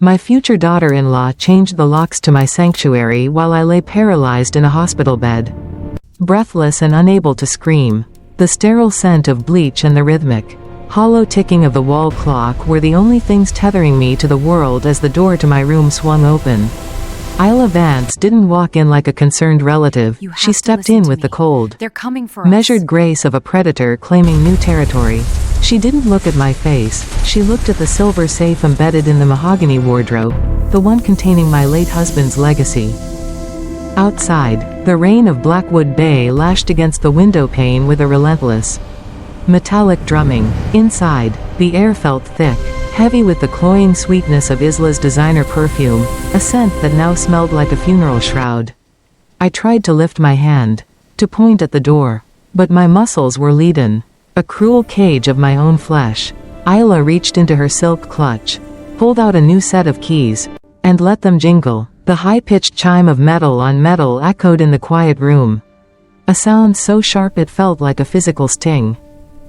My future daughter-in-law changed the locks to my sanctuary while I lay paralyzed in a hospital bed. Breathless and unable to scream. The sterile scent of bleach and the rhythmic, hollow ticking of the wall clock were the only things tethering me to the world as the door to my room swung open. Isla Vance didn't walk in like a concerned relative. She stepped in with the cold, They're coming for us. measured grace of a predator claiming new territory. She didn't look at my face. She looked at the silver safe embedded in the mahogany wardrobe, the one containing my late husband's legacy. Outside, the rain of Blackwood Bay lashed against the window pane with a relentless, metallic drumming. Inside, the air felt thick, heavy with the cloying sweetness of Isla's designer perfume, a scent that now smelled like a funeral shroud. I tried to lift my hand, to point at the door, but my muscles were leaden. A cruel cage of my own flesh. Isla reached into her silk clutch, pulled out a new set of keys, and let them jingle. The high-pitched chime of metal on metal echoed in the quiet room. A sound so sharp it felt like a physical sting.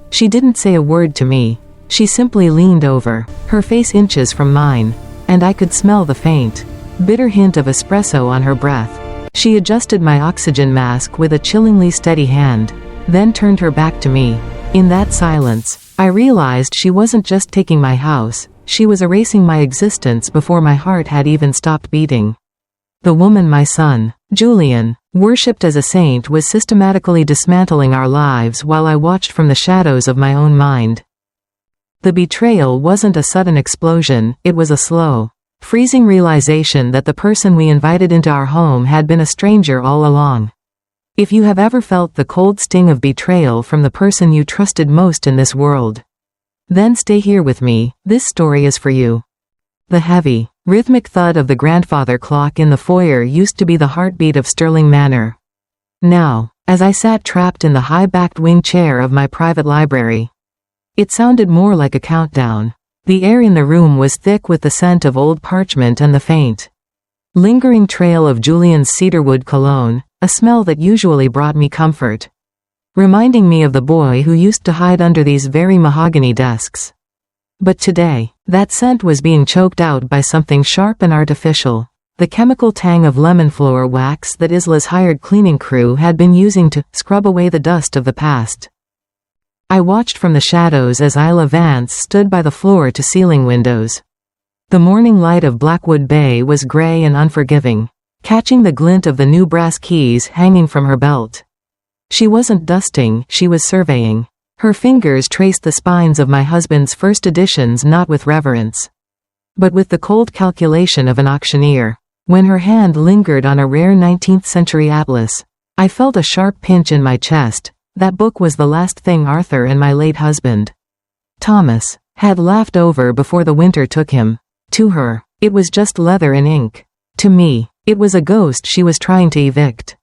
She didn't say a word to me. She simply leaned over, her face inches from mine, and I could smell the faint, bitter hint of espresso on her breath. She adjusted my oxygen mask with a chillingly steady hand, then turned her back to me. In that silence, I realized she wasn't just taking my house, she was erasing my existence before my heart had even stopped beating. The woman my son, Julian, worshipped as a saint was systematically dismantling our lives while I watched from the shadows of my own mind. The betrayal wasn't a sudden explosion, it was a slow, freezing realization that the person we invited into our home had been a stranger all along. If you have ever felt the cold sting of betrayal from the person you trusted most in this world, then stay here with me, this story is for you. The heavy, rhythmic thud of the grandfather clock in the foyer used to be the heartbeat of Sterling Manor. Now, as I sat trapped in the high-backed wing chair of my private library, it sounded more like a countdown. The air in the room was thick with the scent of old parchment and the faint, lingering trail of Julian's cedarwood cologne, a smell that usually brought me comfort, reminding me of the boy who used to hide under these very mahogany desks. But today, that scent was being choked out by something sharp and artificial, the chemical tang of lemon floor wax that Isla's hired cleaning crew had been using to scrub away the dust of the past. I watched from the shadows as Isla Vance stood by the floor-to-ceiling windows. The morning light of Blackwood Bay was gray and unforgiving, catching the glint of the new brass keys hanging from her belt. She wasn't dusting, she was surveying. Her fingers traced the spines of my husband's first editions not with reverence, but with the cold calculation of an auctioneer. When her hand lingered on a rare 19th century atlas, I felt a sharp pinch in my chest. That book was the last thing Arthur and my late husband, Thomas, had laughed over before the winter took him. To her, it was just leather and ink. To me, it was a ghost she was trying to evict.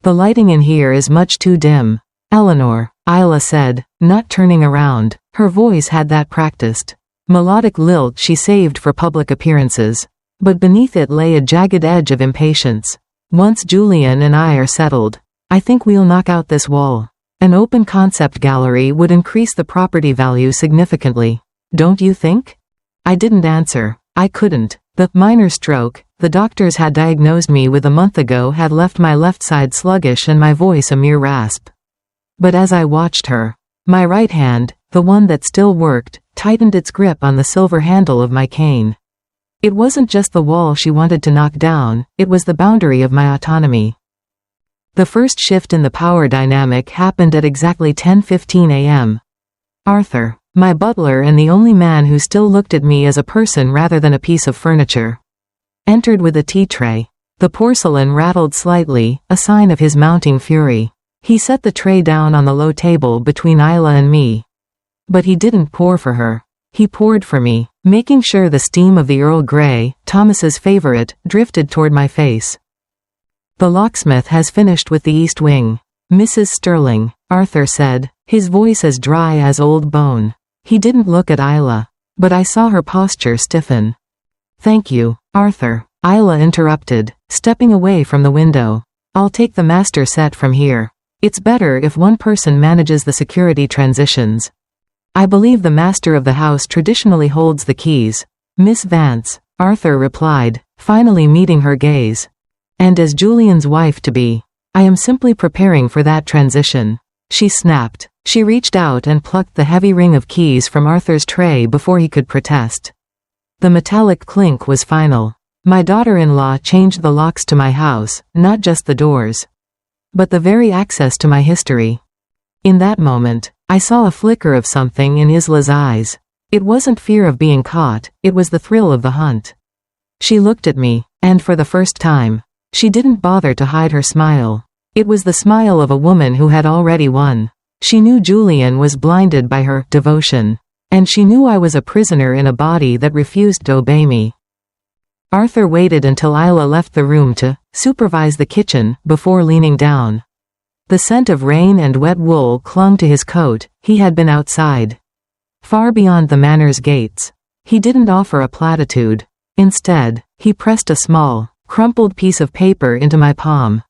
The lighting in here is much too dim, Eleanor, Isla said, not turning around. Her voice had that practiced, melodic lilt she saved for public appearances. But beneath it lay a jagged edge of impatience. Once Julian and I are settled, I think we'll knock out this wall. An open concept gallery would increase the property value significantly. Don't you think? I didn't answer. I couldn't. The minor stroke the doctors had diagnosed me with a month ago had left my left side sluggish and my voice a mere rasp. But as I watched her, my right hand, the one that still worked, tightened its grip on the silver handle of my cane. It wasn't just the wall she wanted to knock down, it was the boundary of my autonomy. The first shift in the power dynamic happened at exactly 10:15 a.m. Arthur, my butler and the only man who still looked at me as a person rather than a piece of furniture, entered with a tea tray. The porcelain rattled slightly, a sign of his mounting fury. He set the tray down on the low table between Isla and me. But he didn't pour for her. He poured for me, making sure the steam of the Earl Grey, Thomas's favorite, drifted toward my face. The locksmith has finished with the east wing, Mrs. Sterling, Arthur said, his voice as dry as old bone. He didn't look at Isla, but I saw her posture stiffen. Thank you, Arthur, Isla interrupted, stepping away from the window. I'll take the master set from here. It's better if one person manages the security transitions. I believe the master of the house traditionally holds the keys. Miss Vance, Arthur replied, finally meeting her gaze. And as Julian's wife-to-be, I am simply preparing for that transition. She snapped. She reached out and plucked the heavy ring of keys from Arthur's tray before he could protest. The metallic clink was final. My daughter-in-law changed the locks to my house, not just the doors, but the very access to my history. In that moment, I saw a flicker of something in Isla's eyes. It wasn't fear of being caught, it was the thrill of the hunt. She looked at me, and for the first time, she didn't bother to hide her smile. It was the smile of a woman who had already won. She knew Julian was blinded by her devotion, and she knew I was a prisoner in a body that refused to obey me. Arthur waited until Isla left the room to supervise the kitchen before leaning down. The scent of rain and wet wool clung to his coat. He had been outside, far beyond the manor's gates. He didn't offer a platitude. Instead, he pressed a small, crumpled piece of paper into my palm.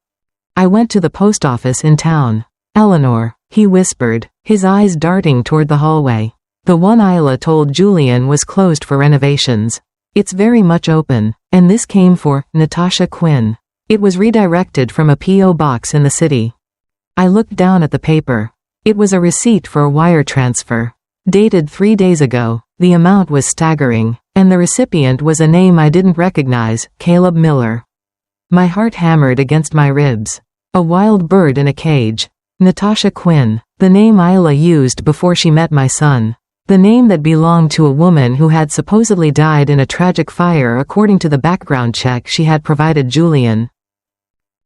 I went to the post office in town. Eleanor, he whispered, his eyes darting toward the hallway. The one Isla told Julian was closed for renovations. It's very much open, and this came for Natasha Quinn. It was redirected from a P.O. box in the city. I looked down at the paper. It was a receipt for a wire transfer. Dated 3 days ago, the amount was staggering, and the recipient was a name I didn't recognize, Caleb Miller. My heart hammered against my ribs. A wild bird in a cage. Natasha Quinn, the name Isla used before she met my son. The name that belonged to a woman who had supposedly died in a tragic fire according to the background check she had provided Julian.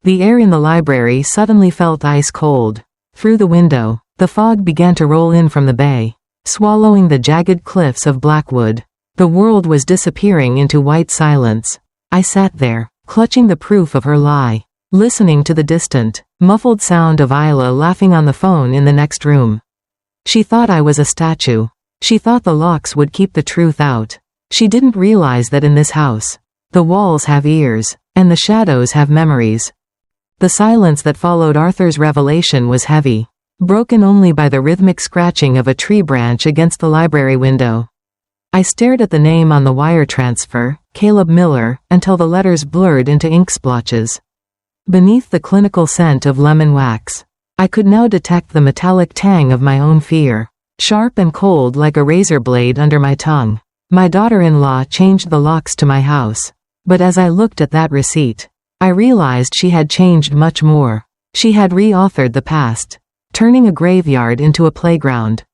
The air in the library suddenly felt ice cold. Through the window, the fog began to roll in from the bay, swallowing the jagged cliffs of Blackwood. The world was disappearing into white silence. I sat there, clutching the proof of her lie, listening to the distant, muffled sound of Isla laughing on the phone in the next room. She thought I was a statue. She thought the locks would keep the truth out. She didn't realize that in this house, the walls have ears, and the shadows have memories. The silence that followed Arthur's revelation was heavy, broken only by the rhythmic scratching of a tree branch against the library window. I stared at the name on the wire transfer, Caleb Miller, until the letters blurred into ink splotches. Beneath the clinical scent of lemon wax, I could now detect the metallic tang of my own fear, sharp and cold like a razor blade under my tongue. My daughter-in-law changed the locks to my house, but as I looked at that receipt, I realized she had changed much more. She had reauthored the past, turning a graveyard into a playground.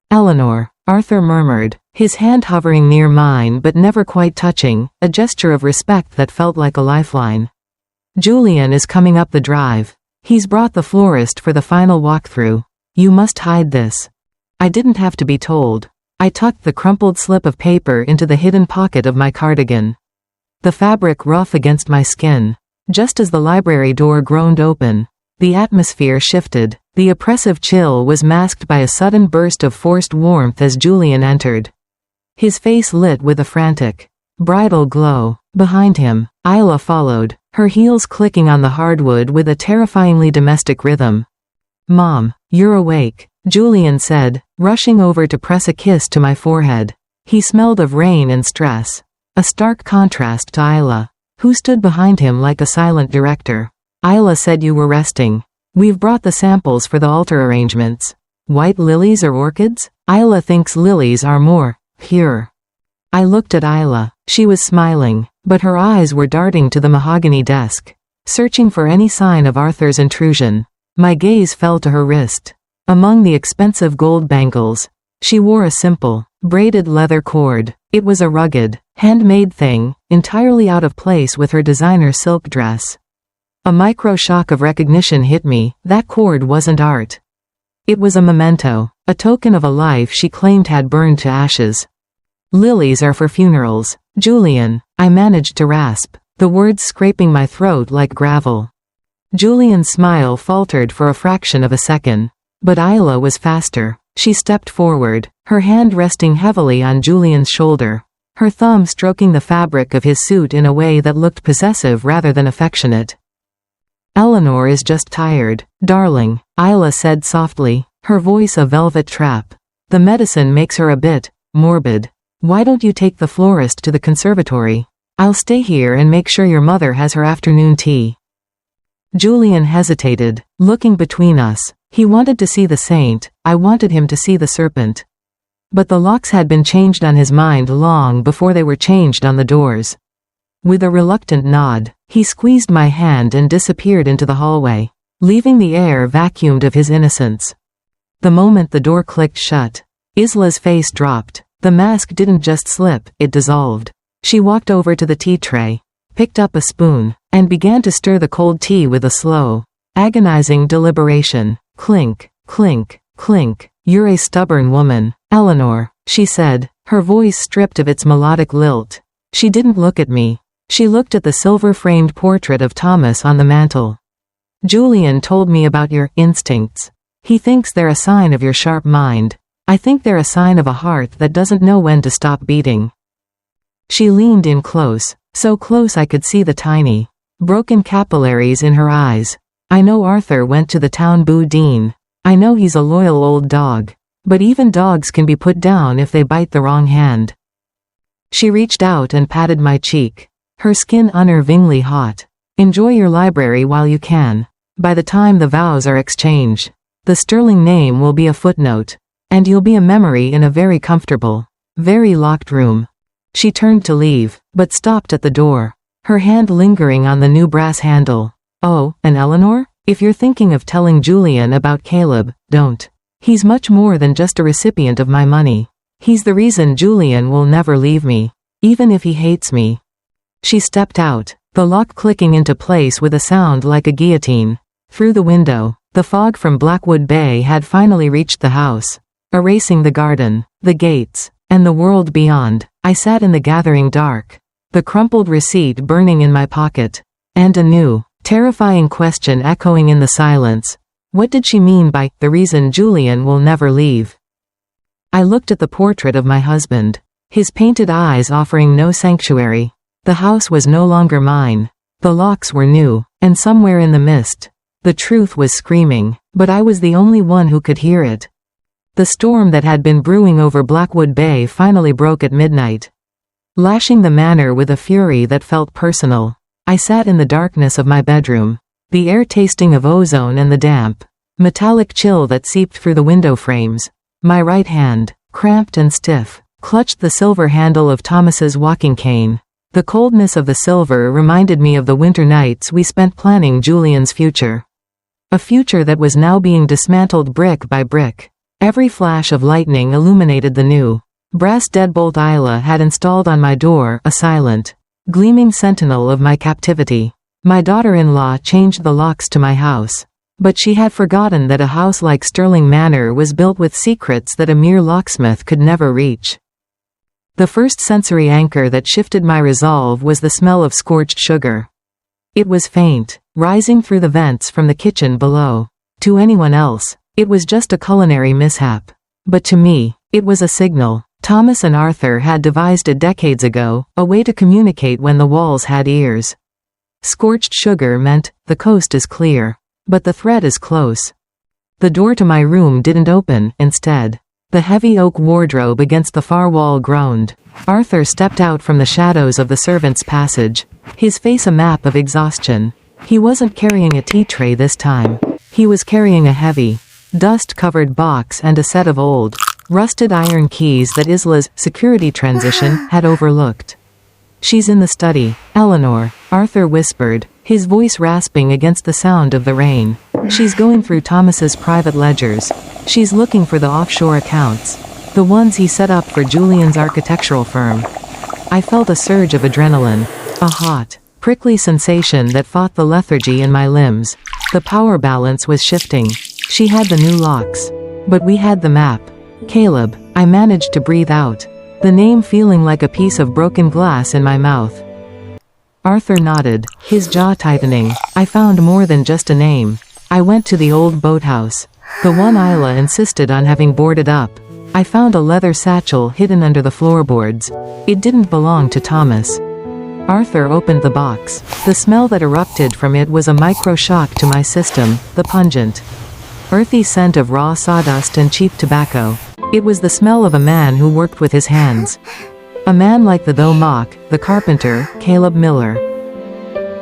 Eleanor, Arthur murmured, his hand hovering near mine but never quite touching, a gesture of respect that felt like a lifeline. Julian is coming up the drive. He's brought the florist for the final walkthrough. You must hide this. I didn't have to be told. I tucked the crumpled slip of paper into the hidden pocket of my cardigan, the fabric rough against my skin. Just as the library door groaned open, the atmosphere shifted. The oppressive chill was masked by a sudden burst of forced warmth as Julian entered. His face lit with a frantic, bridal glow. Behind him, Isla followed, her heels clicking on the hardwood with a terrifyingly domestic rhythm. "Mom, you're awake," Julian said, rushing over to press a kiss to my forehead. He smelled of rain and stress, a stark contrast to Isla, who stood behind him like a silent director. "Isla said you were resting. We've brought the samples for the altar arrangements. White lilies or orchids? Isla thinks lilies are more pure." I looked at Isla. She was smiling, but her eyes were darting to the mahogany desk, searching for any sign of Arthur's intrusion. My gaze fell to her wrist. Among the expensive gold bangles, she wore a simple, braided leather cord. It was a rugged, handmade thing, entirely out of place with her designer silk dress. A micro shock of recognition hit me. That cord wasn't art. It was a memento, a token of a life she claimed had burned to ashes. "Lilies are for funerals, Julian," I managed to rasp, the words scraping my throat like gravel. Julian's smile faltered for a fraction of a second, but Isla was faster. She stepped forward, her hand resting heavily on Julian's shoulder, her thumb stroking the fabric of his suit in a way that looked possessive rather than affectionate. "Eleanor is just tired, darling," Isla said softly, her voice a velvet trap. "The medicine makes her a bit morbid. Why don't you take the florist to the conservatory?" I'll stay here and make sure your mother has her afternoon tea." Julian hesitated, looking between us. He wanted to see the saint, I wanted him to see the serpent. But the locks had been changed on his mind long before they were changed on the doors. With a reluctant nod, he squeezed my hand and disappeared into the hallway, leaving the air vacuumed of his innocence. The moment the door clicked shut, Isla's face dropped. The mask didn't just slip, it dissolved. She walked over to the tea tray, picked up a spoon, and began to stir the cold tea with a slow, agonizing deliberation. Clink, clink, clink. "You're a stubborn woman, Eleanor," she said, her voice stripped of its melodic lilt. She didn't look at me. She looked at the silver-framed portrait of Thomas on the mantel. "Julian told me about your instincts. He thinks they're a sign of your sharp mind. I think they're a sign of a heart that doesn't know when to stop beating." She leaned in close, so close I could see the tiny, broken capillaries in her eyes. "I know Arthur went to the town boudin. I know he's a loyal old dog. But even dogs can be put down if they bite the wrong hand." She reached out and patted my cheek, her skin unnervingly hot. "Enjoy your library while you can. By the time the vows are exchanged, the Sterling name will be a footnote, and you'll be a memory in a very comfortable, very locked room." She turned to leave, but stopped at the door, her hand lingering on the new brass handle. "Oh, and Eleanor? If you're thinking of telling Julian about Caleb, don't. He's much more than just a recipient of my money. He's the reason Julian will never leave me, even if he hates me." She stepped out, the lock clicking into place with a sound like a guillotine. Through the window, the fog from Blackwood Bay had finally reached the house, erasing the garden, the gates, and the world beyond. I sat in the gathering dark, the crumpled receipt burning in my pocket, and a new, terrifying question echoing in the silence. What did she mean by, "the reason Julian will never leave"? I looked at the portrait of my husband, his painted eyes offering no sanctuary. The house was no longer mine. The locks were new, and somewhere in the mist, the truth was screaming, but I was the only one who could hear it. The storm that had been brewing over Blackwood Bay finally broke at midnight, lashing the manor with a fury that felt personal. I sat in the darkness of my bedroom, the air tasting of ozone and the damp, metallic chill that seeped through the window frames. My right hand, cramped and stiff, clutched the silver handle of Thomas's walking cane. The coldness of the silver reminded me of the winter nights we spent planning Julian's future. A future that was now being dismantled brick by brick. Every flash of lightning illuminated the new, brass deadbolt Isla had installed on my door, a silent, gleaming sentinel of my captivity. My daughter-in-law changed the locks to my house, but she had forgotten that a house like Sterling Manor was built with secrets that a mere locksmith could never reach. The first sensory anchor that shifted my resolve was the smell of scorched sugar. It was faint, rising through the vents from the kitchen below. To anyone else, it was just a culinary mishap. But to me, it was a signal. Thomas and Arthur had devised it decades ago, a way to communicate when the walls had ears. Scorched sugar meant, the coast is clear, but the threat is close. The door to my room didn't open, instead. The heavy oak wardrobe against the far wall groaned. Arthur stepped out from the shadows of the servants' passage, his face a map of exhaustion. He wasn't carrying a tea tray this time. He was carrying a heavy, dust-covered box and a set of old, rusted iron keys that Isla's security transition had overlooked. "She's in the study, Eleanor," Arthur whispered, his voice rasping against the sound of the rain. "She's going through Thomas's private ledgers. She's looking for the offshore accounts, the ones he set up for Julian's architectural firm." I felt a surge of adrenaline, a hot, prickly sensation that fought the lethargy in my limbs. The power balance was shifting. She had the new locks, but we had the map. "Caleb," I managed to breathe out, the name feeling like a piece of broken glass in my mouth. Arthur nodded, his jaw tightening. "I found more than just a name. I went to the old boathouse, the one Isla insisted on having boarded up. I found a leather satchel hidden under the floorboards. It didn't belong to Thomas." Arthur opened the box. The smell that erupted from it was a micro-shock to my system, the pungent, earthy scent of raw sawdust and cheap tobacco. It was the smell of a man who worked with his hands. A man like the though mock, the carpenter, Caleb Miller.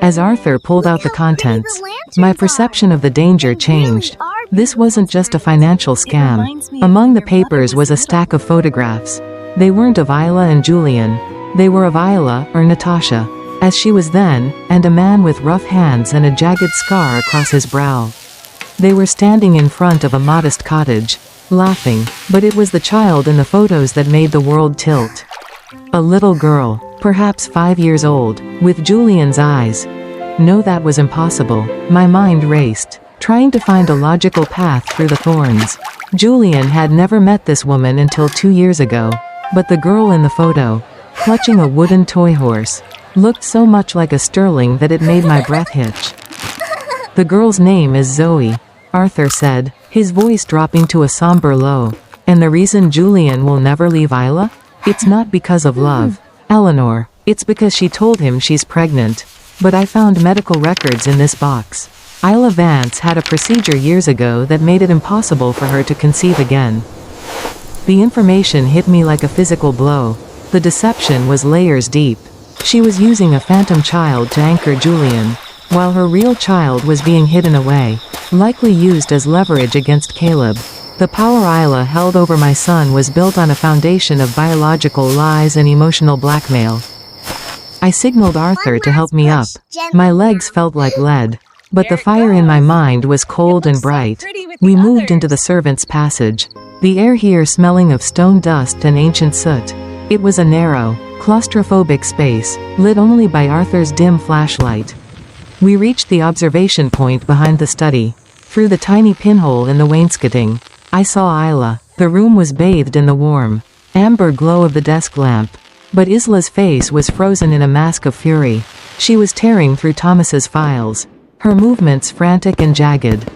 As Arthur pulled out the contents, my perception of the danger changed. This wasn't just a financial scam. Among the papers was a stack of photographs. They weren't of Isla and Julian. They were of Isla, or Natasha, as she was then, and a man with rough hands and a jagged scar across his brow. They were standing in front of a modest cottage, laughing, but it was the child in the photos that made the world tilt. A little girl, perhaps 5 years old, with Julian's eyes. No, that was impossible. My mind raced, trying to find a logical path through the thorns. Julian had never met this woman until 2 years ago, but the girl in the photo, clutching a wooden toy horse, looked so much like a Sterling that it made my breath hitch. The girl's name is Zoe, Arthur said, his voice dropping to a somber low. And the reason Julian will never leave Isla? It's not because of love, Eleanor. It's because she told him she's pregnant. But I found medical records in this box. Isla Vance had a procedure years ago that made it impossible for her to conceive again. The information hit me like a physical blow. The deception was layers deep. She was using a phantom child to anchor Julian, while her real child was being hidden away, likely used as leverage against Caleb. The power Isla held over my son was built on a foundation of biological lies and emotional blackmail. I signaled Arthur to help me up. My legs felt like lead, but the fire in my mind was cold and bright. We moved into the servants' passage, the air here smelling of stone dust and ancient soot. It was a narrow, claustrophobic space, lit only by Arthur's dim flashlight. We reached the observation point behind the study. Through the tiny pinhole in the wainscoting, I saw Isla. The room was bathed in the warm, amber glow of the desk lamp. But Isla's face was frozen in a mask of fury. She was tearing through Thomas's files, her movements frantic and jagged.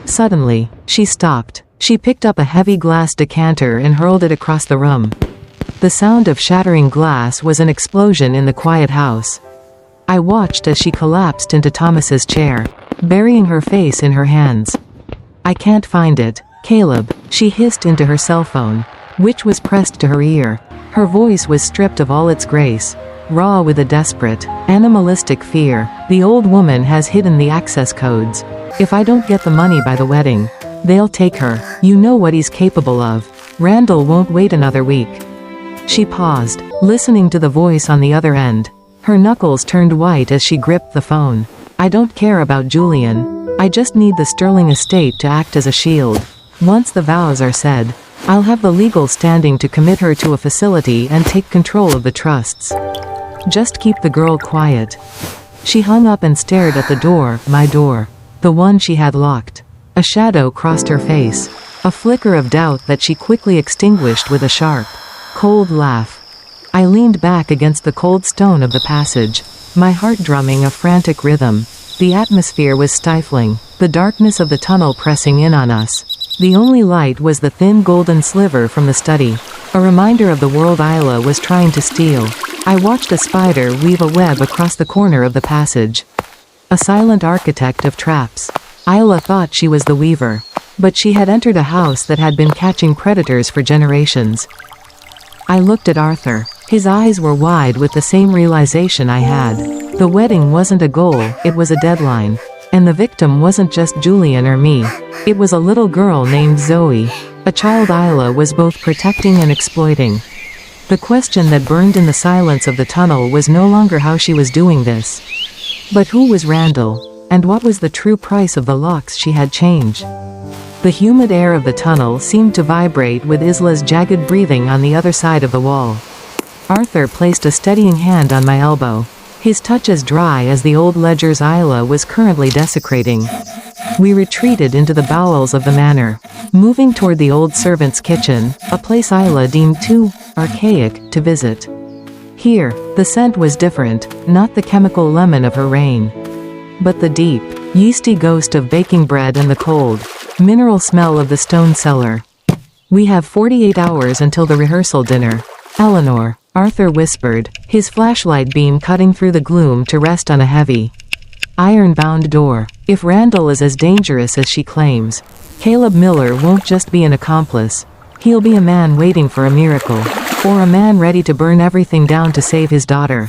Suddenly, she stopped. She picked up a heavy glass decanter and hurled it across the room. The sound of shattering glass was an explosion in the quiet house. I watched as she collapsed into Thomas's chair, burying her face in her hands. "I can't find it, Caleb," she hissed into her cell phone, which was pressed to her ear. Her voice was stripped of all its grace, raw with a desperate, animalistic fear. "The old woman has hidden the access codes. If I don't get the money by the wedding, they'll take her. You know what he's capable of. Randall won't wait another week." She paused, listening to the voice on the other end. Her knuckles turned white as she gripped the phone. "I don't care about Julian. I just need the Sterling estate to act as a shield. Once the vows are said, I'll have the legal standing to commit her to a facility and take control of the trusts. Just keep the girl quiet." She hung up and stared at the door, my door, the one she had locked. A shadow crossed her face, a flicker of doubt that she quickly extinguished with a sharp, cold laugh. I leaned back against the cold stone of the passage, my heart drumming a frantic rhythm. The atmosphere was stifling, the darkness of the tunnel pressing in on us. The only light was the thin golden sliver from the study, a reminder of the world Isla was trying to steal. I watched a spider weave a web across the corner of the passage. A silent architect of traps. Isla thought she was the weaver, but she had entered a house that had been catching predators for generations. I looked at Arthur. His eyes were wide with the same realization I had. The wedding wasn't a goal, it was a deadline. And the victim wasn't just Julian or me. It was a little girl named Zoe, a child Isla was both protecting and exploiting. The question that burned in the silence of the tunnel was no longer how she was doing this, but who was Randall, and what was the true price of the locks she had changed. The humid air of the tunnel seemed to vibrate with Isla's jagged breathing on the other side of the wall. Arthur placed a steadying hand on my elbow, his touch as dry as the old ledgers Isla was currently desecrating. We retreated into the bowels of the manor, moving toward the old servant's kitchen, a place Isla deemed too archaic to visit. Here, the scent was different, not the chemical lemon of her reign, but the deep, yeasty ghost of baking bread and the cold, mineral smell of the stone cellar. "We have 48 hours until the rehearsal dinner, Eleanor," Arthur whispered, his flashlight beam cutting through the gloom to rest on a heavy, iron-bound door. "If Randall is as dangerous as she claims, Caleb Miller won't just be an accomplice. He'll be a man waiting for a miracle. Or a man ready to burn everything down to save his daughter.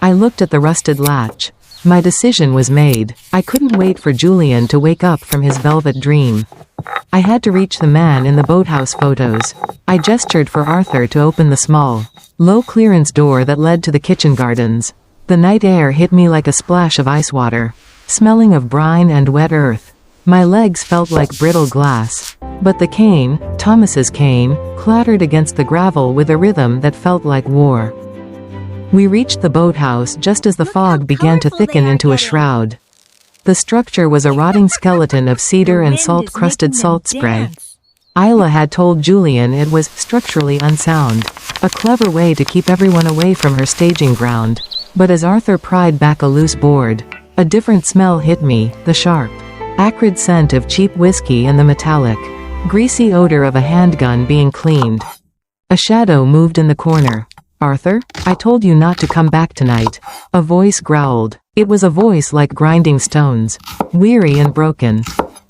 I looked at the rusted latch. My decision was made. I couldn't wait for Julian to wake up from his velvet dream. I had to reach the man in the boathouse photos. I gestured for Arthur to open the small, low-clearance door that led to the kitchen gardens. The night air hit me like a splash of ice water, smelling of brine and wet earth. My legs felt like brittle glass. But the cane, Thomas's cane, clattered against the gravel with a rhythm that felt like war. We reached the boathouse just as the fog began to thicken into a shroud. The structure was a rotting skeleton of cedar and salt-crusted salt spray. Isla had told Julian it was structurally unsound, a clever way to keep everyone away from her staging ground. But as Arthur pried back a loose board, a different smell hit me, the sharp, acrid scent of cheap whiskey and the metallic, greasy odor of a handgun being cleaned. A shadow moved in the corner. "Arthur, I told you not to come back tonight," a voice growled. It was a voice like grinding stones, weary and broken.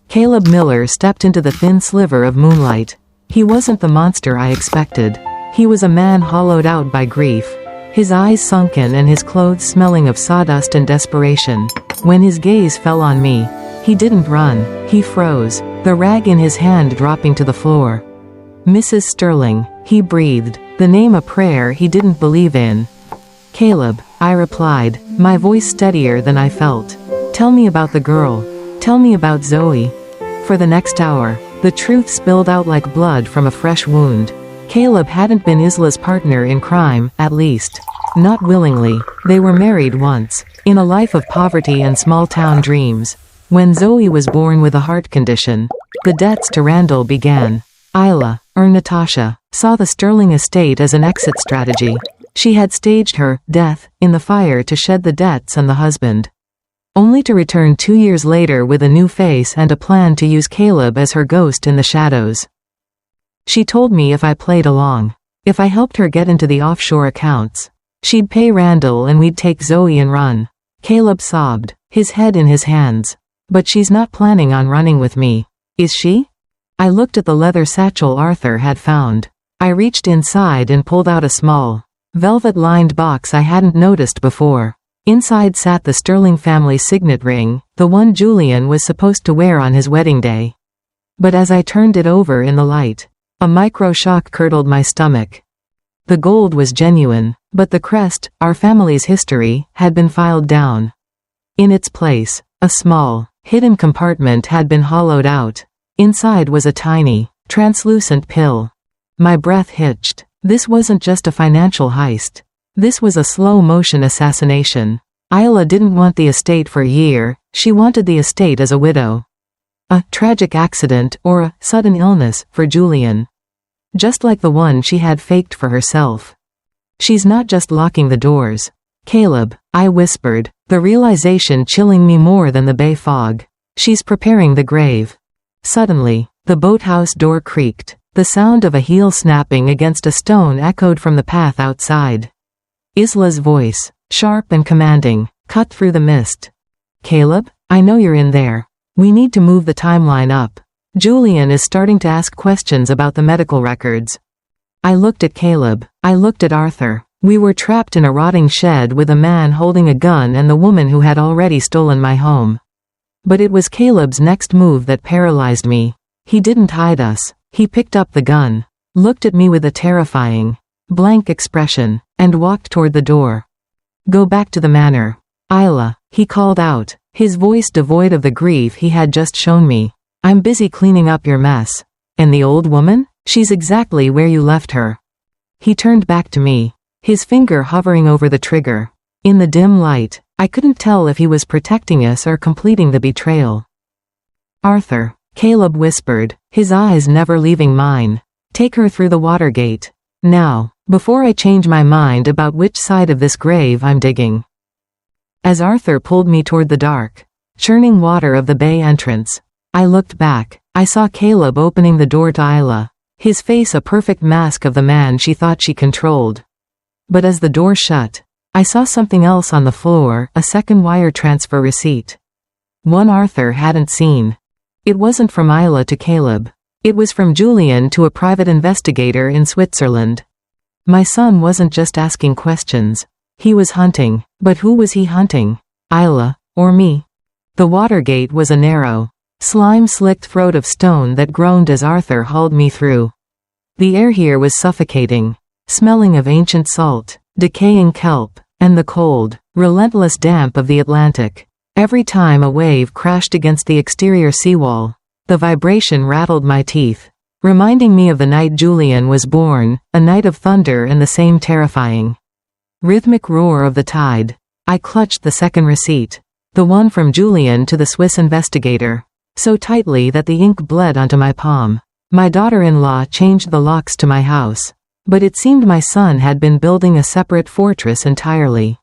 Caleb Miller stepped into the thin sliver of moonlight. He wasn't the monster I expected. He was a man hollowed out by grief, his eyes sunken and his clothes smelling of sawdust and desperation. When his gaze fell on me, he didn't run, he froze, the rag in his hand dropping to the floor. "Mrs. Sterling," he breathed, the name a prayer he didn't believe in. "Caleb," I replied, my voice steadier than I felt. "Tell me about the girl. Tell me about Zoe." For the next hour, the truth spilled out like blood from a fresh wound. Caleb hadn't been Isla's partner in crime, at least. Not willingly. They were married once, in a life of poverty and small-town dreams. When Zoe was born with a heart condition, the debts to Randall began. Isla, or Natasha, saw the Sterling estate as an exit strategy. She had staged her death in the fire to shed the debts and the husband, only to return 2 years later with a new face and a plan to use Caleb as her ghost in the shadows. She told me if I played along, if I helped her get into the offshore accounts, she'd pay Randall and we'd take Zoe and run. Caleb sobbed, his head in his hands. "But she's not planning on running with me, is she?" I looked at the leather satchel Arthur had found. I reached inside and pulled out a small, velvet-lined box I hadn't noticed before. Inside sat the Sterling family signet ring, the one Julian was supposed to wear on his wedding day. But as I turned it over in the light, a micro-shock curdled my stomach. The gold was genuine, but the crest, our family's history, had been filed down. In its place, a small, hidden compartment had been hollowed out. Inside was a tiny, translucent pill. My breath hitched. This wasn't just a financial heist. This was a slow-motion assassination. Isla didn't want the estate for a year, she wanted the estate as a widow. A tragic accident or a sudden illness for Julian. Just like the one she had faked for herself. "She's not just locking the doors. Caleb," I whispered, the realization chilling me more than the bay fog. "She's preparing the grave." Suddenly, the boathouse door creaked. The sound of a heel snapping against a stone echoed from the path outside. Isla's voice, sharp and commanding, cut through the mist. "Caleb, I know you're in there. We need to move the timeline up. Julian is starting to ask questions about the medical records." I looked at Caleb. I looked at Arthur. We were trapped in a rotting shed with a man holding a gun and the woman who had already stolen my home. But it was Caleb's next move that paralyzed me. He didn't hide us. He picked up the gun, looked at me with a terrifying, blank expression, and walked toward the door. "Go back to the manor. Isla," he called out, his voice devoid of the grief he had just shown me. "I'm busy cleaning up your mess. And the old woman? She's exactly where you left her." He turned back to me, his finger hovering over the trigger. In the dim light, I couldn't tell if he was protecting us or completing the betrayal. "Arthur," Caleb whispered, his eyes never leaving mine. "Take her through the water gate. Now, before I change my mind about which side of this grave I'm digging." As Arthur pulled me toward the dark, churning water of the bay entrance, I looked back. I saw Caleb opening the door to Isla, his face a perfect mask of the man she thought she controlled. But as the door shut, I saw something else on the floor, a second wire transfer receipt. One Arthur hadn't seen. It wasn't from Isla to Caleb. It was from Julian to a private investigator in Switzerland. My son wasn't just asking questions. He was hunting. But who was he hunting? Isla, or me? The Watergate was a narrow, slime-slicked throat of stone that groaned as Arthur hauled me through. The air here was suffocating, smelling of ancient salt, decaying kelp, and the cold, relentless damp of the Atlantic. Every time a wave crashed against the exterior seawall, the vibration rattled my teeth, reminding me of the night Julian was born, a night of thunder and the same terrifying, rhythmic roar of the tide. I clutched the second receipt, the one from Julian to the Swiss investigator, so tightly that the ink bled onto my palm. My daughter-in-law changed the locks to my house, but it seemed my son had been building a separate fortress entirely.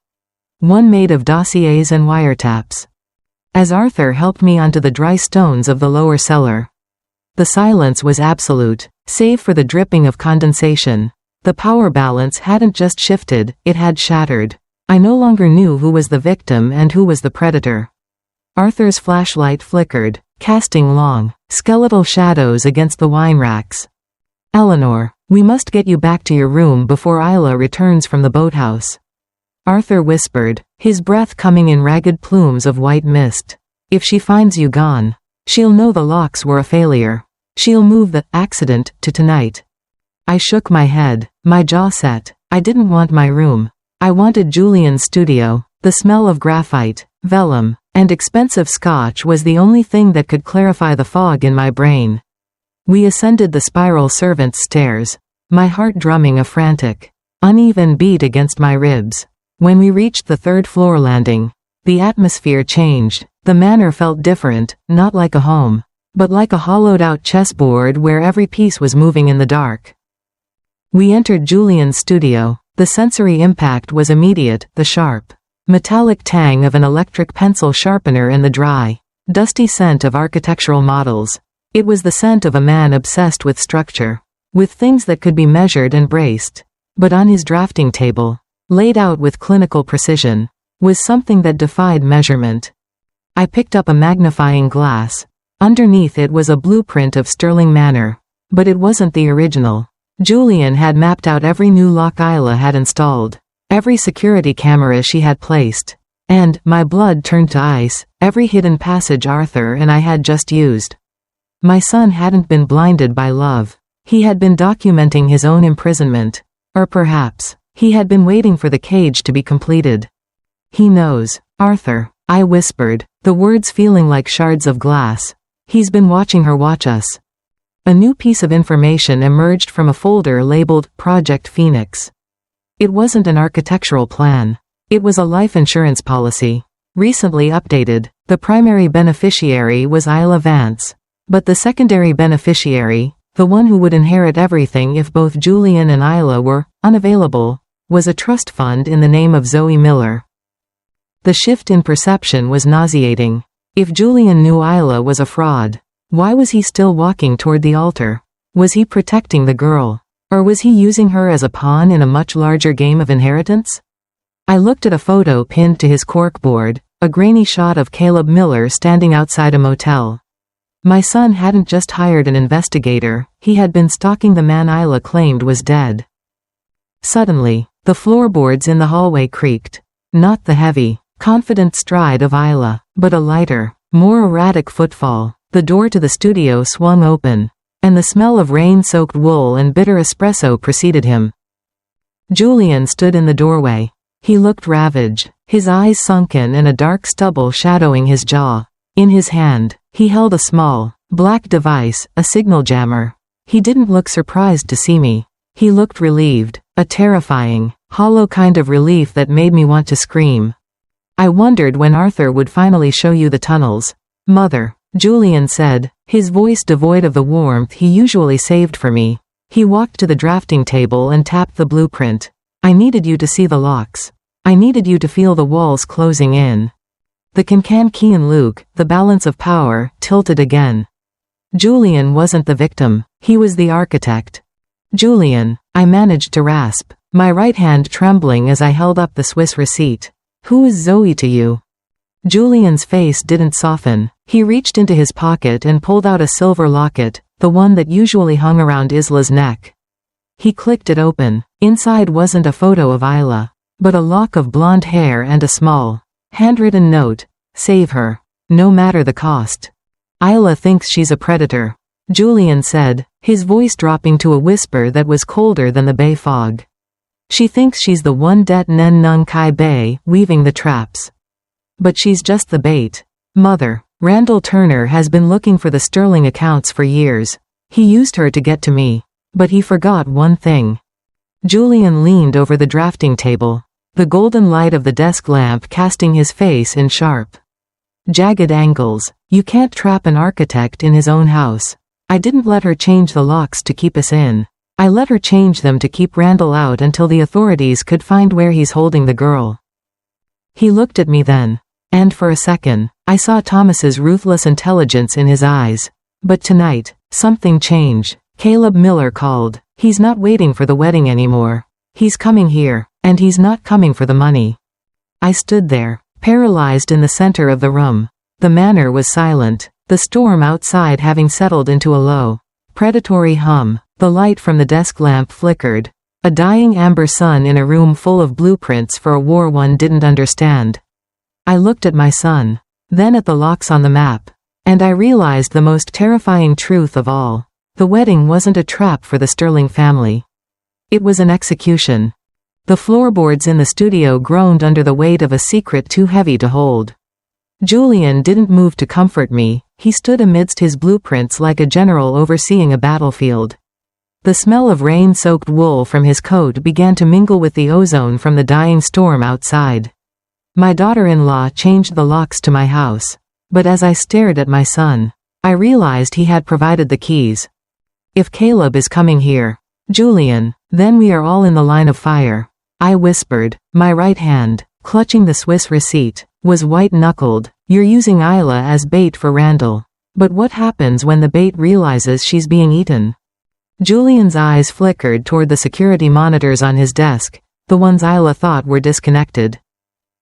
One made of dossiers and wiretaps. As Arthur helped me onto the dry stones of the lower cellar, the silence was absolute, save for the dripping of condensation. The power balance hadn't just shifted, it had shattered. I no longer knew who was the victim and who was the predator. Arthur's flashlight flickered, casting long, skeletal shadows against the wine racks. "Eleanor, we must get you back to your room before Isla returns from the boathouse," Arthur whispered, his breath coming in ragged plumes of white mist. "If she finds you gone, she'll know the locks were a failure. She'll move the accident to tonight." I shook my head, my jaw set. I didn't want my room. I wanted Julian's studio. The smell of graphite, vellum, and expensive scotch was the only thing that could clarify the fog in my brain. We ascended the spiral servants' stairs, my heart drumming a frantic, uneven beat against my ribs. When we reached the third-floor landing, the atmosphere changed. The manor felt different, not like a home, but like a hollowed-out chessboard where every piece was moving in the dark. We entered Julian's studio. The sensory impact was immediate, the sharp, metallic tang of an electric pencil sharpener and the dry, dusty scent of architectural models. It was the scent of a man obsessed with structure, with things that could be measured and braced. But on his drafting table, laid out with clinical precision, was something that defied measurement. I picked up a magnifying glass. Underneath it was a blueprint of Sterling Manor. But it wasn't the original. Julian had mapped out every new lock Isla had installed, every security camera she had placed, and, my blood turned to ice, every hidden passage Arthur and I had just used. My son hadn't been blinded by love. He had been documenting his own imprisonment. Or perhaps, he had been waiting for the cage to be completed. "He knows, Arthur," I whispered, the words feeling like shards of glass. "He's been watching her watch us." A new piece of information emerged from a folder labeled Project Phoenix. It wasn't an architectural plan. It was a life insurance policy. Recently updated. The primary beneficiary was Isla Vance. But the secondary beneficiary, the one who would inherit everything if both Julian and Isla were unavailable, was a trust fund in the name of Zoe Miller. The shift in perception was nauseating. If Julian knew Isla was a fraud, why was he still walking toward the altar? Was he protecting the girl? Or was he using her as a pawn in a much larger game of inheritance? I looked at a photo pinned to his corkboard, a grainy shot of Caleb Miller standing outside a motel. My son hadn't just hired an investigator, he had been stalking the man Isla claimed was dead. Suddenly, the floorboards in the hallway creaked. Not the heavy, confident stride of Isla, but a lighter, more erratic footfall. The door to the studio swung open, and the smell of rain-soaked wool and bitter espresso preceded him. Julian stood in the doorway. He looked ravaged, his eyes sunken and a dark stubble shadowing his jaw. In his hand, he held a small, black device, a signal jammer. He didn't look surprised to see me. He looked relieved, a terrifying, hollow kind of relief that made me want to scream. "I wondered when Arthur would finally show you the tunnels, Mother," Julian said, his voice devoid of the warmth he usually saved for me. He walked to the drafting table and tapped the blueprint. "I needed you to see the locks. I needed you to feel the walls closing in." The Kankan Luke, the balance of power, tilted again. Julian wasn't the victim, he was the architect. "Julian," I managed to rasp, my right hand trembling as I held up the Swiss receipt. "Who is Zoe to you?" Julian's face didn't soften. He reached into his pocket and pulled out a silver locket, the one that usually hung around Isla's neck. He clicked it open. Inside wasn't a photo of Isla, but a lock of blonde hair and a small, handwritten note. Save her. No matter the cost. Isla thinks she's a predator, Julian said, his voice dropping to a whisper that was colder than the bay fog. She thinks she's the one det nen nung kai bay, weaving the traps. But she's just the bait. Mother. Randall Turner has been looking for the Sterling accounts for years. He used her to get to me. But he forgot one thing. Julian leaned over the drafting table, the golden light of the desk lamp casting his face in sharp, jagged angles. You can't trap an architect in his own house. I didn't let her change the locks to keep us in. I let her change them to keep Randall out until the authorities could find where he's holding the girl. He looked at me then, and for a second, I saw Thomas's ruthless intelligence in his eyes. But tonight, something changed. Caleb Miller called. He's not waiting for the wedding anymore. He's coming here, and he's not coming for the money. I stood there, paralyzed in the center of the room. The manor was silent, the storm outside having settled into a low, predatory hum. The light from the desk lamp flickered. A dying amber sun in a room full of blueprints for a war one didn't understand. I looked at my son, then at the locks on the map, and I realized the most terrifying truth of all. The wedding wasn't a trap for the Sterling family. It was an execution. The floorboards in the studio groaned under the weight of a secret too heavy to hold. Julian didn't move to comfort me. He stood amidst his blueprints like a general overseeing a battlefield. The smell of rain-soaked wool from his coat began to mingle with the ozone from the dying storm outside. My daughter-in-law changed the locks to my house, but as I stared at my son, I realized he had provided the keys. If Caleb is coming here, Julian, then we are all in the line of fire, I whispered. My right hand, clutching the Swiss receipt, was white-knuckled. You're using Isla as bait for Randall. But what happens when the bait realizes she's being eaten? Julian's eyes flickered toward the security monitors on his desk, the ones Isla thought were disconnected.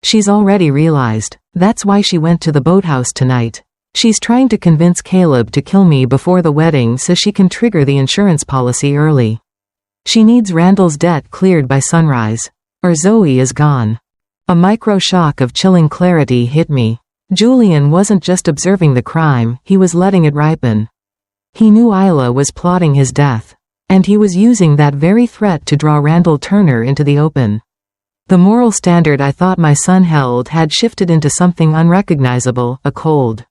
She's already realized. That's why she went to the boathouse tonight. She's trying to convince Caleb to kill me before the wedding so she can trigger the insurance policy early. She needs Randall's debt cleared by sunrise, or Zoe is gone. A micro shock of chilling clarity hit me. Julian wasn't just observing the crime, he was letting it ripen. He knew Isla was plotting his death, and he was using that very threat to draw Randall Turner into the open. The moral standard I thought my son held had shifted into something unrecognizable, a cold,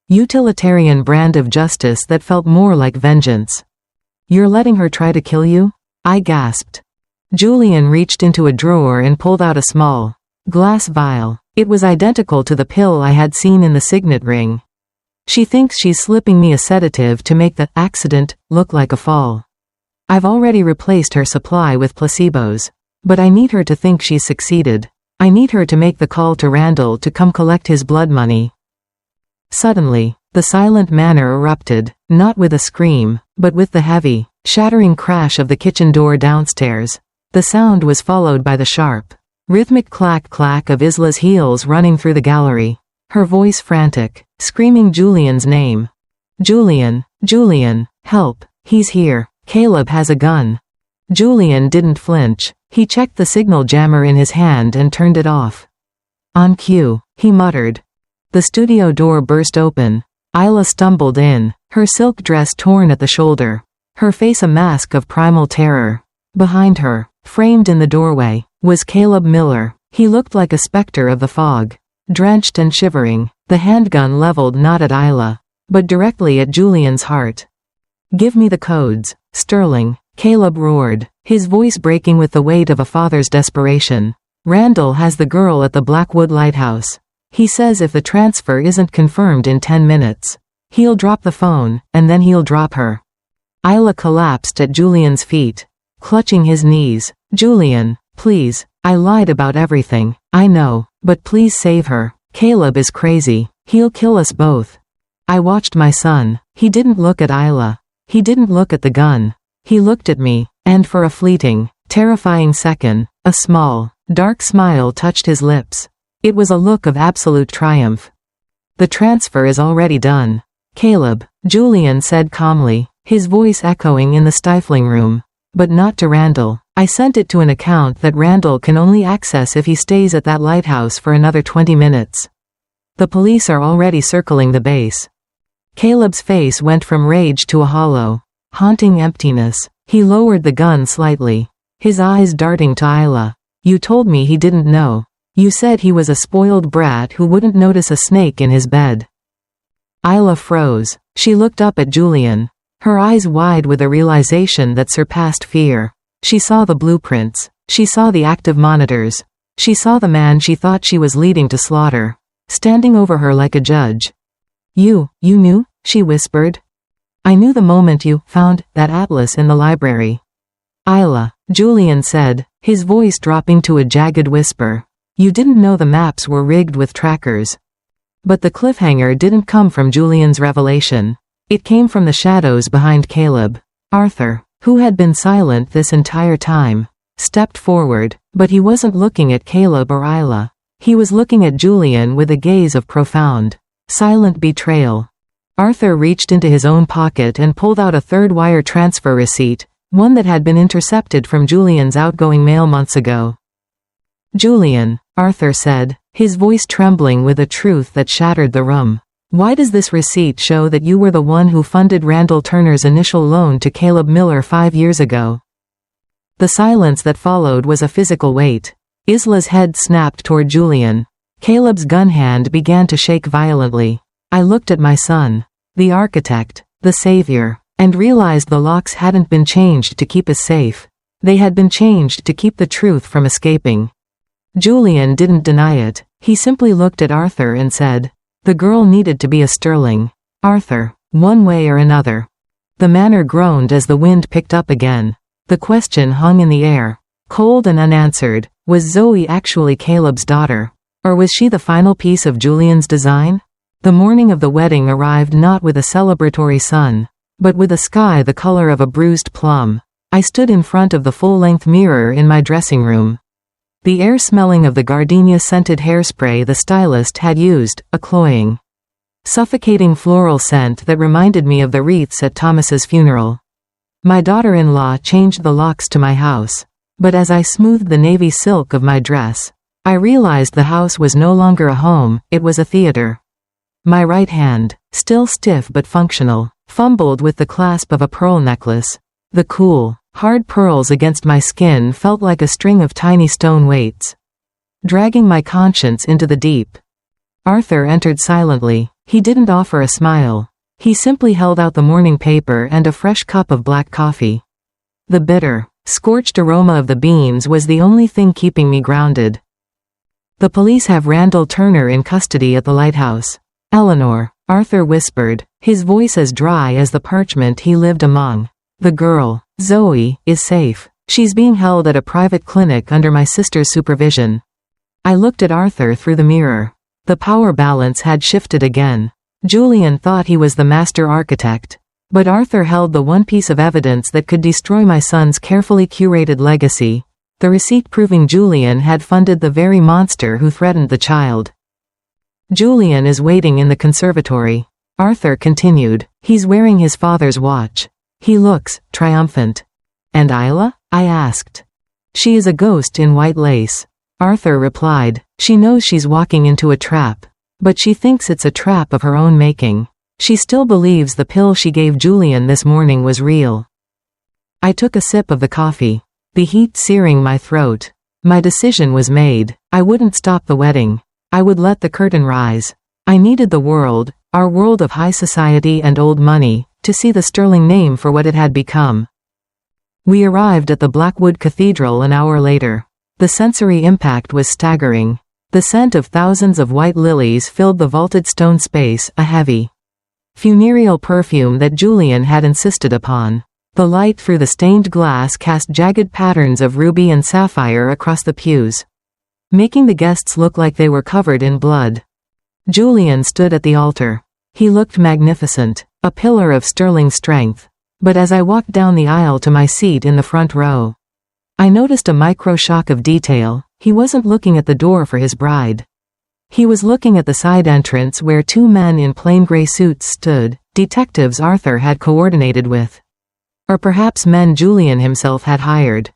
utilitarian brand of justice that felt more like vengeance. You're letting her try to kill you? I gasped. Julian reached into a drawer and pulled out a small, glass vial. It was identical to the pill I had seen in the signet ring. She thinks she's slipping me a sedative to make the accident look like a fall. I've already replaced her supply with placebos. But I need her to think she's succeeded. I need her to make the call to Randall to come collect his blood money. Suddenly, the silent manor erupted, not with a scream, but with the heavy, shattering crash of the kitchen door downstairs. The sound was followed by the sharp, rhythmic clack-clack of Isla's heels running through the gallery, her voice frantic, screaming Julian's name. Julian, Julian, help, he's here, Caleb has a gun. Julian didn't flinch. He checked the signal jammer in his hand and turned it off. On cue, he muttered. The studio door burst open. Isla stumbled in, her silk dress torn at the shoulder, her face a mask of primal terror. Behind her, framed in the doorway, was Caleb Miller. He looked like a specter of the fog, drenched and shivering, the handgun leveled not at Isla, but directly at Julian's heart. Give me the codes, Sterling, Caleb roared, his voice breaking with the weight of a father's desperation. Randall has the girl at the Blackwood Lighthouse. He says if the transfer isn't confirmed in 10 minutes, he'll drop the phone, and then he'll drop her. Isla collapsed at Julian's feet, clutching his knees. Julian, please, I lied about everything, I know, but please save her. Caleb is crazy. He'll kill us both. I watched my son. He didn't look at Isla. He didn't look at the gun. He looked at me, and for a fleeting, terrifying second, a small, dark smile touched his lips. It was a look of absolute triumph. The transfer is already done. Caleb, Julian said calmly, his voice echoing in the stifling room. But not to Randall. I sent it to an account that Randall can only access if he stays at that lighthouse for another 20 minutes. The police are already circling the base. Caleb's face went from rage to a hollow, haunting emptiness. He lowered the gun slightly, his eyes darting to Isla. You told me he didn't know. You said he was a spoiled brat who wouldn't notice a snake in his bed. Isla froze. She looked up at Julian, her eyes wide with a realization that surpassed fear. She saw the blueprints. She saw the active monitors. She saw the man she thought she was leading to slaughter, standing over her like a judge. You knew? She whispered. I knew the moment you found that atlas in the library. Isla, Julian said, his voice dropping to a jagged whisper. You didn't know the maps were rigged with trackers. But the cliffhanger didn't come from Julian's revelation. It came from the shadows behind Caleb. Arthur, who had been silent this entire time, stepped forward, but he wasn't looking at Caleb or Isla. He was looking at Julian with a gaze of profound, silent betrayal. Arthur reached into his own pocket and pulled out a third wire transfer receipt, one that had been intercepted from Julian's outgoing mail months ago. Julian, Arthur said, his voice trembling with a truth that shattered the room. Why does this receipt show that you were the one who funded Randall Turner's initial loan to Caleb Miller 5 years ago? The silence that followed was a physical weight. Isla's head snapped toward Julian. Caleb's gun hand began to shake violently. I looked at my son, the architect, the savior, and realized the locks hadn't been changed to keep us safe. They had been changed to keep the truth from escaping. Julian didn't deny it. He simply looked at Arthur and said, the girl needed to be a Sterling. Arthur, one way or another. The manor groaned as the wind picked up again. The question hung in the air, cold and unanswered. Was Zoe actually Caleb's daughter? Or was she the final piece of Julian's design? The morning of the wedding arrived not with a celebratory sun, but with a sky the color of a bruised plum. I stood in front of the full-length mirror in my dressing room. The air smelling of the gardenia-scented hairspray the stylist had used, a cloying, suffocating floral scent that reminded me of the wreaths at Thomas's funeral. My daughter-in-law changed the locks to my house, but as I smoothed the navy silk of my dress, I realized the house was no longer a home, it was a theater. My right hand, still stiff but functional, fumbled with the clasp of a pearl necklace. The cool, hard pearls against my skin felt like a string of tiny stone weights, dragging my conscience into the deep. Arthur entered silently. He didn't offer a smile. He simply held out the morning paper and a fresh cup of black coffee. The bitter, scorched aroma of the beans was the only thing keeping me grounded. The police have Randall Turner in custody at the lighthouse. Eleanor, Arthur whispered, his voice as dry as the parchment he lived among. The girl, Zoe, is safe. She's being held at a private clinic under my sister's supervision. I looked at Arthur through the mirror. The power balance had shifted again. Julian thought he was the master architect, but Arthur held the one piece of evidence that could destroy my son's carefully curated legacy, the receipt proving Julian had funded the very monster who threatened the child. Julian is waiting in the conservatory. Arthur continued. He's wearing his father's watch. He looks triumphant. And Isla? I asked. She is a ghost in white lace. Arthur replied. She knows she's walking into a trap, but she thinks it's a trap of her own making. She still believes the pill she gave Julian this morning was real. I took a sip of the coffee, the heat searing my throat. My decision was made. I wouldn't stop the wedding. I would let the curtain rise. I needed the world, our world of high society and old money, to see the sterling name for what it had become. We arrived at the Blackwood Cathedral an hour later. The sensory impact was staggering. The scent of thousands of white lilies filled the vaulted stone space, a heavy, funereal perfume that Julian had insisted upon. The light through the stained glass cast jagged patterns of ruby and sapphire across the pews, making the guests look like they were covered in blood. Julian stood at the altar. He looked magnificent, a pillar of sterling strength. But as I walked down the aisle to my seat in the front row, I noticed a micro shock of detail. He wasn't looking at the door for his bride. He was looking at the side entrance where two men in plain gray suits stood, detectives Arthur had coordinated with. Or perhaps men Julian himself had hired.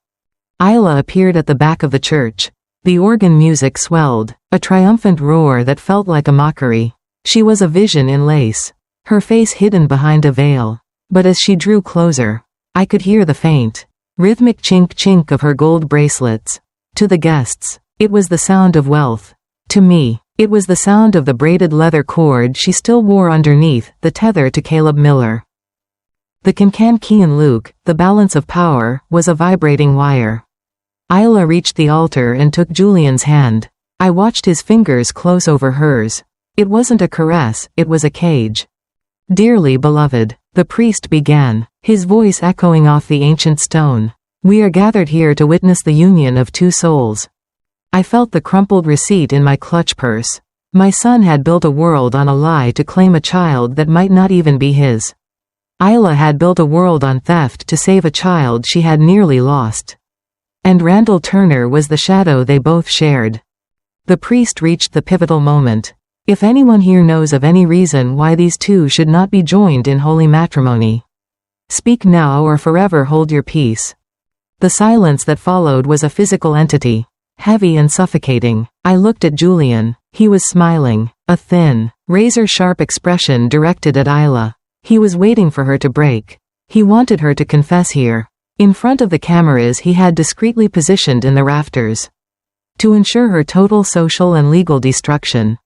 Isla appeared at the back of the church. The organ music swelled, a triumphant roar that felt like a mockery. She was a vision in lace, her face hidden behind a veil. But as she drew closer, I could hear the faint, rhythmic chink-chink of her gold bracelets. To the guests, it was the sound of wealth. To me, it was the sound of the braided leather cord she still wore underneath the tether to Caleb Miller. The Kankan Luke, the balance of power, was a vibrating wire. Isla reached the altar and took Julian's hand. I watched his fingers close over hers. It wasn't a caress, it was a cage. Dearly beloved, the priest began, his voice echoing off the ancient stone. We are gathered here to witness the union of two souls. I felt the crumpled receipt in my clutch purse. My son had built a world on a lie to claim a child that might not even be his. Isla had built a world on theft to save a child she had nearly lost. And Randall Turner was the shadow they both shared. The priest reached the pivotal moment. If anyone here knows of any reason why these two should not be joined in holy matrimony, speak now or forever hold your peace. The silence that followed was a physical entity, heavy and suffocating. I looked at Julian. He was smiling, a thin, razor-sharp expression directed at Isla. He was waiting for her to break. He wanted her to confess here, in front of the cameras he had discreetly positioned in the rafters, to ensure her total social and legal destruction.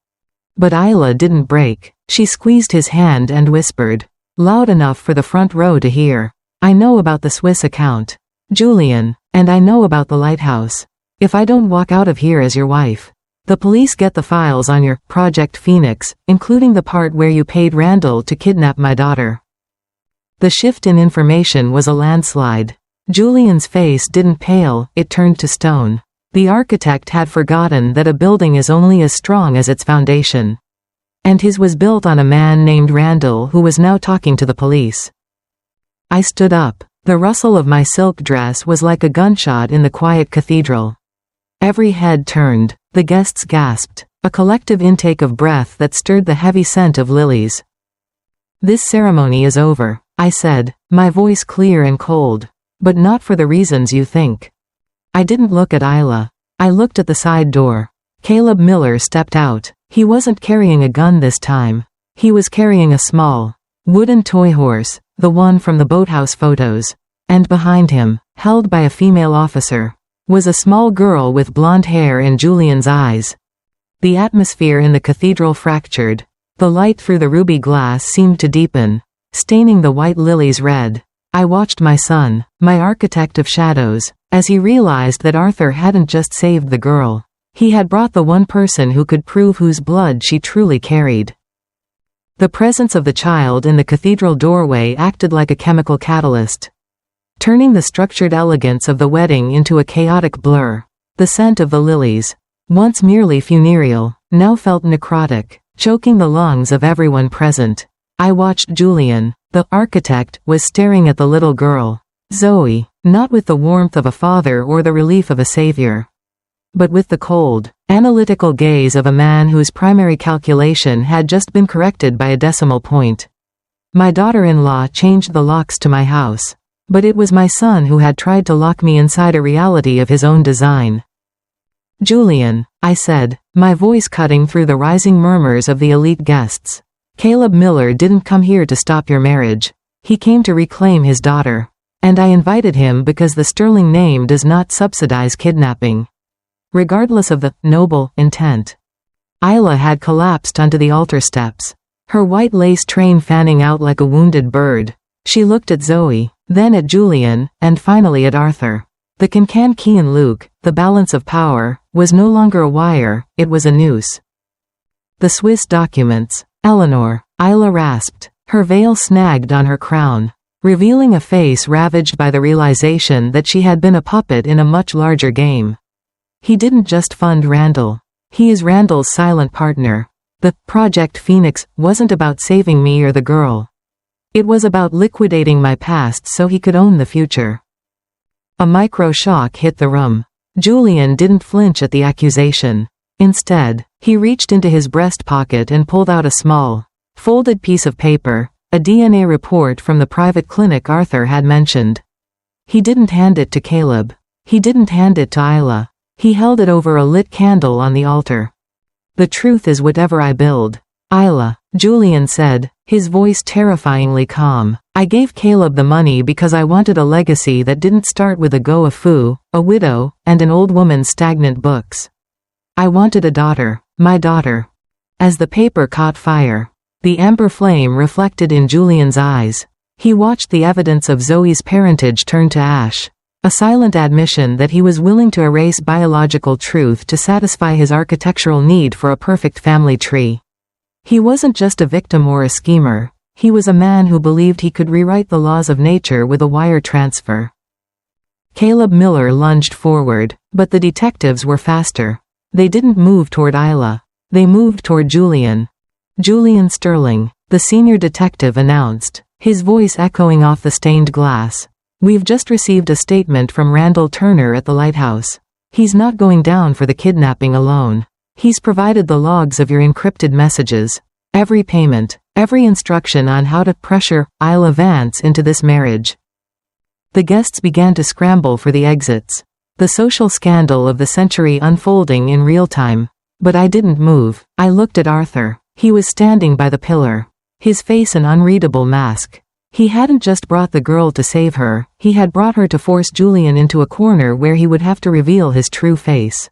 But Isla didn't break. She squeezed his hand and whispered, loud enough for the front row to hear, I know about the Swiss account, Julian, and I know about the lighthouse. If I don't walk out of here as your wife, the police get the files on your Project Phoenix, including the part where you paid Randall to kidnap my daughter. The shift in information was a landslide. Julian's face didn't pale, it turned to stone. The architect had forgotten that a building is only as strong as its foundation. And his was built on a man named Randall who was now talking to the police. I stood up. The rustle of my silk dress was like a gunshot in the quiet cathedral. Every head turned. The guests gasped, a collective intake of breath that stirred the heavy scent of lilies. This ceremony is over, I said, my voice clear and cold. But not for the reasons you think. I didn't look at Isla. I looked at the side door. Caleb Miller stepped out. He wasn't carrying a gun this time. He was carrying a small, wooden toy horse, the one from the boathouse photos. And behind him, held by a female officer, was a small girl with blonde hair and Julian's eyes. The atmosphere in the cathedral fractured. The light through the ruby glass seemed to deepen, staining the white lilies red. I watched my son, my architect of shadows, as he realized that Arthur hadn't just saved the girl. He had brought the one person who could prove whose blood she truly carried. The presence of the child in the cathedral doorway acted like a chemical catalyst, turning the structured elegance of the wedding into a chaotic blur. The scent of the lilies, once merely funereal, now felt necrotic, choking the lungs of everyone present. I watched Julian. The architect was staring at the little girl, Zoe, not with the warmth of a father or the relief of a savior, but with the cold, analytical gaze of a man whose primary calculation had just been corrected by a decimal point. My daughter-in-law changed the locks to my house, but it was my son who had tried to lock me inside a reality of his own design. Julian, I said, my voice cutting through the rising murmurs of the elite guests. Caleb Miller didn't come here to stop your marriage. He came to reclaim his daughter. And I invited him because the sterling name does not subsidize kidnapping, regardless of the noble intent. Isla had collapsed onto the altar steps, her white lace train fanning out like a wounded bird. She looked at Zoe, then at Julian, and finally at Arthur. The Kankan Luke, the balance of power, was no longer a wire, it was a noose. The Swiss documents. Eleanor, Isla rasped. Her veil snagged on her crown, revealing a face ravaged by the realization that she had been a puppet in a much larger game. He didn't just fund Randall. He is Randall's silent partner. The Project Phoenix wasn't about saving me or the girl. It was about liquidating my past so he could own the future. A micro shock hit the room. Julian didn't flinch at the accusation. Instead, he reached into his breast pocket and pulled out a small, folded piece of paper, a DNA report from the private clinic Arthur had mentioned. He didn't hand it to Caleb. He didn't hand it to Isla. He held it over a lit candle on the altar. The truth is whatever I build. Isla, Julian said, his voice terrifyingly calm. I gave Caleb the money because I wanted a legacy that didn't start with a go of foo, a widow, and an old woman's stagnant books. I wanted a daughter, my daughter. As the paper caught fire, the amber flame reflected in Julian's eyes. He watched the evidence of Zoe's parentage turn to ash. A silent admission that he was willing to erase biological truth to satisfy his architectural need for a perfect family tree. He wasn't just a victim or a schemer. He was a man who believed he could rewrite the laws of nature with a wire transfer. Caleb Miller lunged forward, but the detectives were faster. They didn't move toward Isla. They moved toward Julian. Julian Sterling, the senior detective announced, his voice echoing off the stained glass. We've just received a statement from Randall Turner at the lighthouse. He's not going down for the kidnapping alone. He's provided the logs of your encrypted messages. Every payment, every instruction on how to pressure Isla Vance into this marriage. The guests began to scramble for the exits. The social scandal of the century unfolding in real time. But I didn't move. I looked at Arthur. He was standing by the pillar. His face an unreadable mask. He hadn't just brought the girl to save her, he had brought her to force Julian into a corner where he would have to reveal his true face.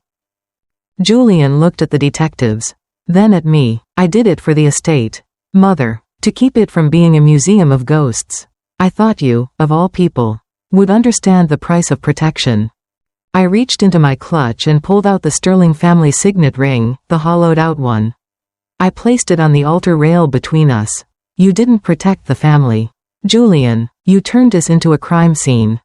Julian looked at the detectives. Then at me. I did it for the estate. Mother. To keep it from being a museum of ghosts. I thought you, of all people, would understand the price of protection. I reached into my clutch and pulled out the Sterling family signet ring, the hollowed-out one. I placed it on the altar rail between us. You didn't protect the family. Julian, you turned this into a crime scene.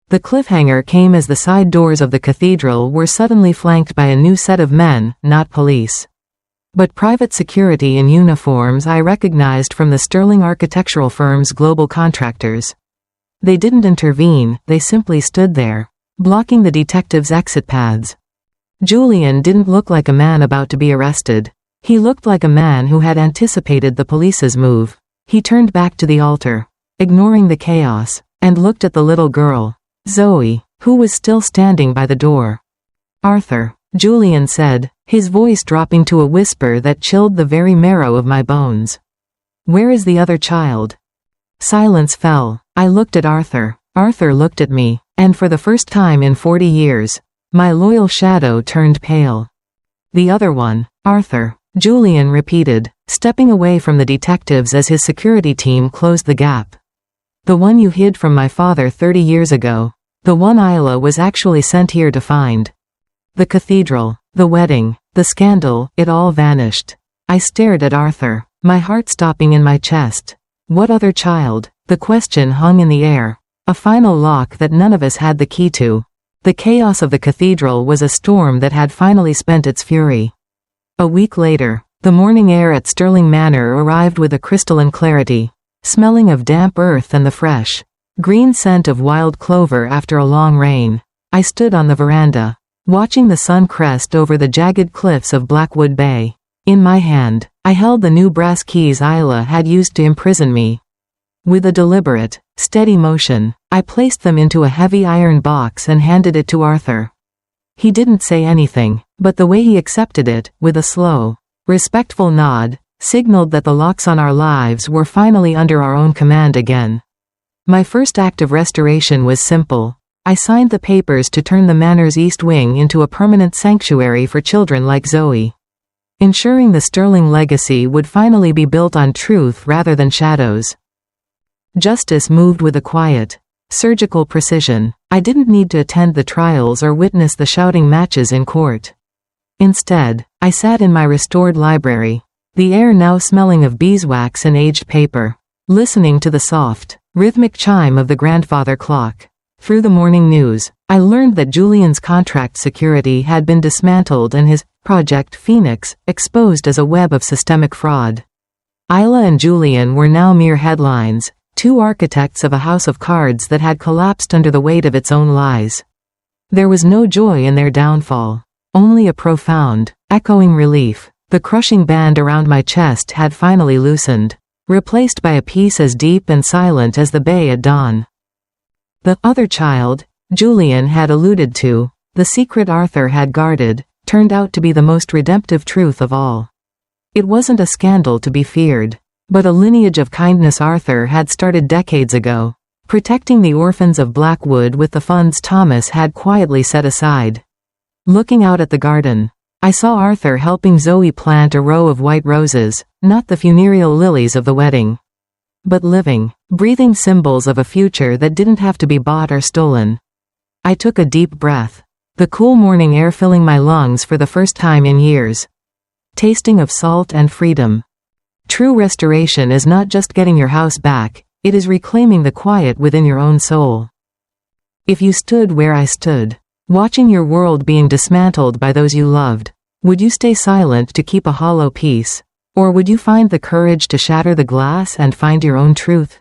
The cliffhanger came as the side doors of the cathedral were suddenly flanked by a new set of men, not police. But private security in uniforms I recognized from the Sterling architectural firm's global contractors. They didn't intervene, they simply stood there, blocking the detectives' exit paths. Julian didn't look like a man about to be arrested. He looked like a man who had anticipated the police's move. He turned back to the altar, ignoring the chaos, and looked at the little girl, Zoe, who was still standing by the door. Arthur, Julian said, his voice dropping to a whisper that chilled the very marrow of my bones. Where is the other child? Silence fell. I looked at Arthur. Arthur looked at me, and for the first time in 40 years, my loyal shadow turned pale. The other one, Arthur, Julian repeated, stepping away from the detectives as his security team closed the gap. The one you hid from my father 30 years ago. The one Isla was actually sent here to find. The cathedral, the wedding, the scandal, it all vanished. I stared at Arthur, my heart stopping in my chest. What other child? The question hung in the air. A final lock that none of us had the key to. The chaos of the cathedral was a storm that had finally spent its fury. A week later, the morning air at Sterling Manor arrived with a crystalline clarity, smelling of damp earth and the fresh, green scent of wild clover after a long rain. I stood on the veranda, watching the sun crest over the jagged cliffs of Blackwood Bay. In my hand, I held the new brass keys Isla had used to imprison me. With a deliberate, steady motion, I placed them into a heavy iron box and handed it to Arthur. He didn't say anything, but the way he accepted it, with a slow, respectful nod, signaled that the locks on our lives were finally under our own command again. My first act of restoration was simple. I signed the papers to turn the manor's east wing into a permanent sanctuary for children like Zoe. Ensuring the Sterling legacy would finally be built on truth rather than shadows. Justice moved with a quiet, surgical precision. I didn't need to attend the trials or witness the shouting matches in court. Instead, I sat in my restored library, the air now smelling of beeswax and aged paper, listening to the soft, rhythmic chime of the grandfather clock. Through the morning news, I learned that Julian's contract security had been dismantled and his Project Phoenix exposed as a web of systemic fraud. Isla and Julian were now mere headlines, two architects of a house of cards that had collapsed under the weight of its own lies. There was no joy in their downfall, only a profound, echoing relief. The crushing band around my chest had finally loosened, replaced by a peace as deep and silent as the bay at dawn. The other child, Julian had alluded to, the secret Arthur had guarded, turned out to be the most redemptive truth of all. It wasn't a scandal to be feared, but a lineage of kindness Arthur had started decades ago, protecting the orphans of Blackwood with the funds Thomas had quietly set aside. Looking out at the garden, I saw Arthur helping Zoe plant a row of white roses, not the funereal lilies of the wedding, but living, breathing symbols of a future that didn't have to be bought or stolen. I took a deep breath, the cool morning air filling my lungs for the first time in years, tasting of salt and freedom. True restoration is not just getting your house back, it is reclaiming the quiet within your own soul. If you stood where I stood, watching your world being dismantled by those you loved, would you stay silent to keep a hollow peace, or would you find the courage to shatter the glass and find your own truth?